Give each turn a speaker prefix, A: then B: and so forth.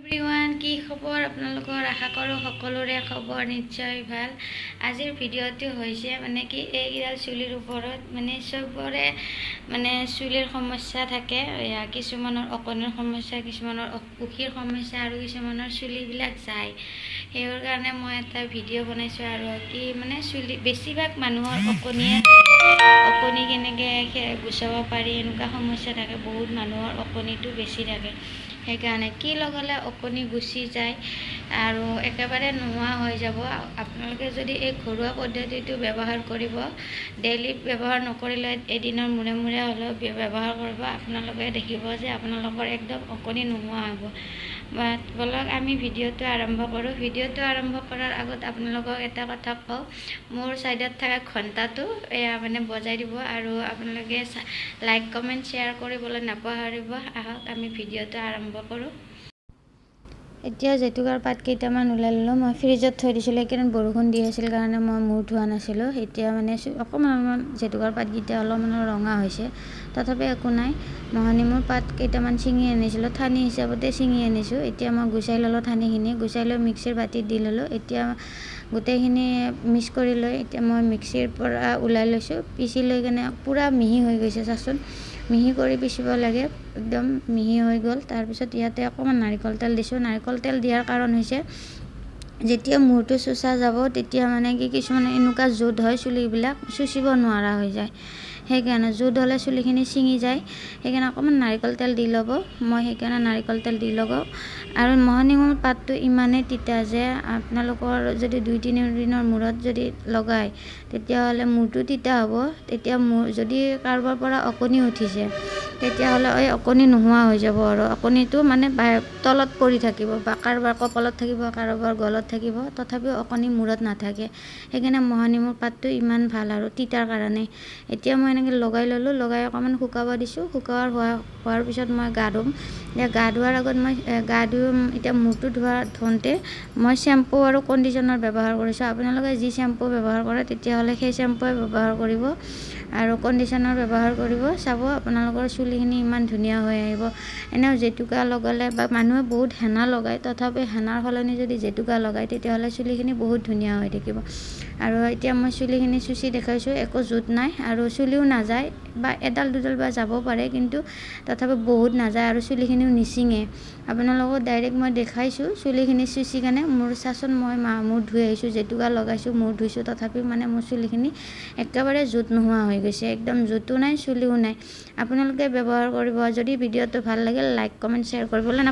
A: Everyone কি খবৰ আপোনালোকৰ আশা কৰোঁ সকলোৰে খবৰ নিশ্চয় ভাল। আজিৰ ভিডিঅ'টো হৈছে মানে কি এইকেইডাল চুলিৰ ওপৰত মানে চবৰে মানে চুলিৰ সমস্যা থাকে। কিছুমানৰ অকণিৰ সমস্যা, কিছুমানৰ উখিৰ সমস্যা আৰু কিছুমানৰ চুলিবিলাক যায়। সেইৰ কাৰণে মই এটা ভিডিঅ' বনাইছোঁ আৰু কি মানে চুলি বেছিভাগ মানুহৰ অকণি কেনেকৈ গুচাব পাৰি এনেকুৱা সমস্যা থাকে। বহুত মানুহৰ অকণিটো বেছি থাকে, সেইকাৰণে কি লগালে অকণি গুচি যায় আৰু একেবাৰে নোহোৱা হৈ যাব। আপোনালোকে যদি এই ঘৰুৱা পদ্ধতিটো ব্যৱহাৰ কৰিব, ডেইলি ব্যৱহাৰ নকৰিলে এদিনৰ মূৰে মূৰে হ'লেও ব্যৱহাৰ কৰিব, আপোনালোকে দেখিব যে আপোনালোকৰ একদম অকণি নোহোৱা হ'ব। বলক আমি ভিডিঅ'টো আৰম্ভ কৰোঁ। ভিডিঅ'টো আৰম্ভ কৰাৰ আগত আপোনালোকক এটা কথা কওঁ, মোৰ ছাইডত থকা ঘণ্টাটো এয়া মানে বজাই দিব আৰু আপোনালোকে লাইক কমেণ্ট শ্বেয়াৰ কৰিবলৈ নাপাহৰিব। আহক আমি ভিডিঅ'টো আৰম্ভ কৰোঁ। এতিয়া জেতুকাৰ পাত কেইটামান ওলাই ল'লোঁ। মই ফ্ৰিজত থৈ দিছিলোঁ, এইকেইদিন বৰষুণ দি আছিল কাৰণে মই মূৰ ধোৱা নাছিলোঁ। এতিয়া মানে অকণমান জেতুকাৰ পাতকেইটা অলপমান ৰঙা হৈছে, তথাপি একো নাই। মহানিমৰ পাত কেইটামান ছিঙি আনিছিলোঁ, ঠানি হিচাপতে ছিঙি আনিছোঁ। এতিয়া মই গুচাই ল'লোঁ, ঠানিখিনি গুচাই লৈ মিক্সিৰ বাতিত দি ল'লোঁ। এতিয়া গোটেইখিনি মিক্স কৰি লৈ এতিয়া মই মিক্সিৰ পৰা ওলাই লৈছোঁ। পিচি লৈ কিনে পূৰা মিহি হৈ গৈছে, চাচোন মিহি কৰি পিচিব লাগে, একদম মিহি হৈ গ'ল। তাৰপিছত ইয়াতে অকণমান নাৰিকল তেল দিছোঁ। নাৰিকল তেল দিয়াৰ কাৰণ হৈছে যেতিয়া মূৰটো চুচা যাব তেতিয়া মানে কি কিছুমানে এনেকুৱা জোঁট হয়, চুলিবিলাক চুচিব নোৱাৰা হৈ যায়। সেইকাৰণে জোঁট হ'লে চুলিখিনি ছিঙি যায়, সেইকাৰণে অকণমান নাৰিকল তেল দি ল'ব। মই সেইকাৰণে নাৰিকল তেল দি লগাওঁ। আৰু মহানিমৰ পাতটো ইমানেই তিতা যে আপোনালোকৰ যদি 2-3 দিনৰ মূৰত যদি লগায় তেতিয়াহ'লে মূৰটো তিতা হ'ব। তেতিয়া যদি কাৰোবাৰ পৰা অকণি উঠিছে তেতিয়াহ'লে এই অকণি নোহোৱা হৈ যাব আৰু অকণিটো মানে তলত পৰি থাকিব বা কাৰোবাৰ কপালত থাকিব, কাৰোবাৰ গলত থাকিব, তথাপিও অকণি মূৰত নাথাকে। সেইকাৰণে মহানিমৰ পাতটো ইমান ভাল আৰু তিতাৰ কাৰণে। এতিয়া মই এনেকৈ লগাই ল'লোঁ, লগাই অকণমান শুকাব দিছোঁ। হোৱাৰ পিছত মই গা ধুম। গা ধোৱাৰ আগত মই এতিয়া মূৰটো ধুওঁতে মই শ্বেম্পু আৰু কণ্ডিশ্যনাৰ ব্যৱহাৰ কৰিছোঁ। আপোনালোকে যি শ্বেম্পু ব্যৱহাৰ কৰে তেতিয়াহ'লে সেই শ্বেম্পুৱে ব্যৱহাৰ কৰিব আৰু কণ্ডিশ্যনাৰ ব্যৱহাৰ কৰিব। চাব আপোনালোকৰ চুলিখিনি ইমান ধুনীয়া হৈ আহিব। এনেও জেতুকা লগালে বা মানুহে বহুত হেনা লগায়, তথাপি হেনাৰ সলনি যদি জেতুকা লগায় তেতিয়াহ'লে চুলিখিনি বহুত ধুনীয়া হৈ থাকিব। আৰু এতিয়া মই চুলিখিনি চুচি দেখাইছোঁ, একো জোঁট নাই আৰু চুলিও নাযায়, বা এডাল দুডাল বা যাব পাৰে, কিন্তু তথাপি বহুত নাযায় আৰু চুলিখিনিও নিচিঙে। আপোনালোকক ডাইৰেক্ট মই দেখাইছোঁ চুলিখিনি চুচি কেনে। মোৰ চাচোন মই মূৰ ধুই আহিছোঁ, জেতুকা লগাইছোঁ, মূৰ ধুইছোঁ, তথাপিও মানে মোৰ চুলিখিনি একেবাৰে জোঁট নোহোৱা হৈ গৈছে, একদম জোঁটো নাই, চুলিও নাই। আপোনালোকে ব্যৱহাৰ কৰিব। যদি ভিডিঅ'টো ভাল লাগে লাইক কমেণ্ট শ্বেয়াৰ কৰিবলৈ